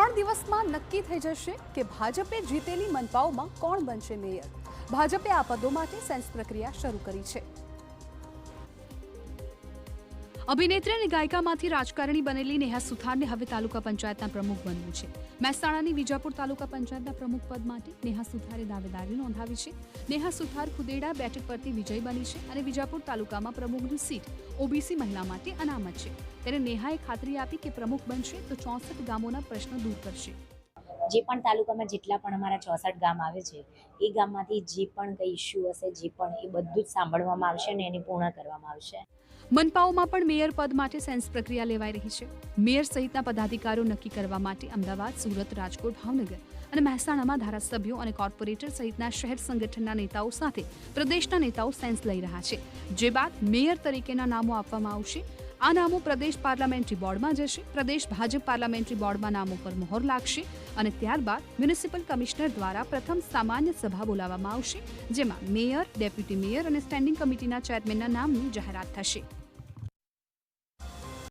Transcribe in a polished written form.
3 દિવસમાં નક્કી થઈ જશે કે ભાજપે જીતેલી મનપાઓમાં કોણ બનશે મેયર। ભાજપે આ પદો માટે સેન્સ પ્રક્રિયા શરૂ કરી છે। અભિનેત્રી અને ગાયિકામાંથી રાજકારણી બનેલી નેહા સુથારને હવે તાલુકા પંચાયતના પ્રમુખ બનવું છે। મહેસાણાની વિજાપુર તાલુકા પંચાયતના પ્રમુખ પદ માટે નેહા સુથારે દાવેદારી નોંધાવી છે। નેહા સુથાર ખુદેડા બેઠક પરથી વિજય બની છે અને વિજાપુર તાલુકામાં પ્રમુખની સીટ ઓબીસી મહિલા માટે અનામત છે। ત્યારે નેહાએ ખાતરી આપી કે પ્રમુખ બનશે તો 64 ગામોના પ્રશ્નો દૂર કરશે। જે પણ તાલુકામાં જેટલા પણ અમારા 64 ગામ આવે છે એ ગામમાંથી જે પણ કંઈ ઇસ્યુ હશે જે પણ એ બધું જ સાંભળવામાં આવશે અને એને પૂર્ણ કરવામાં આવશે। મનપાઓમાં પણ મેયર પદ માટે સેન્સ પ્રક્રિયા લેવાઈ રહી છે। મેયર સહિતના પદાધિકારીઓ નક્કી કરવા માટે અમદાવાદ, સુરત, રાજકોટ, ભાવનગર અને મહેસાણામાં ધારાસભ્યો અને કોર્પોરેટર સહિતના શહેર સંગઠનના નેતાઓ સાથે પ્રદેશના નેતાઓ સેન્સ લઈ રહ્યા છે। જે બાદ મેયર તરીકેના નામો આપવામાં આવશે। આ નામો પ્રદેશ પાર્લામેન્ટરી બોર્ડમાં જશે। પ્રદેશ ભાજપ પાર્લામેન્ટરી બોર્ડમાં નામો પર મહોર લાગશે અને ત્યારબાદ મ્યુનિસિપલ કમિશનર દ્વારા પ્રથમ સામાન્ય સભા બોલાવવામાં આવશે, જેમાં મેયર, ડેપ્યુટી મેયર અને સ્ટેન્ડિંગ કમિટીના ચેરમેનના નામની જાહેરાત થશે।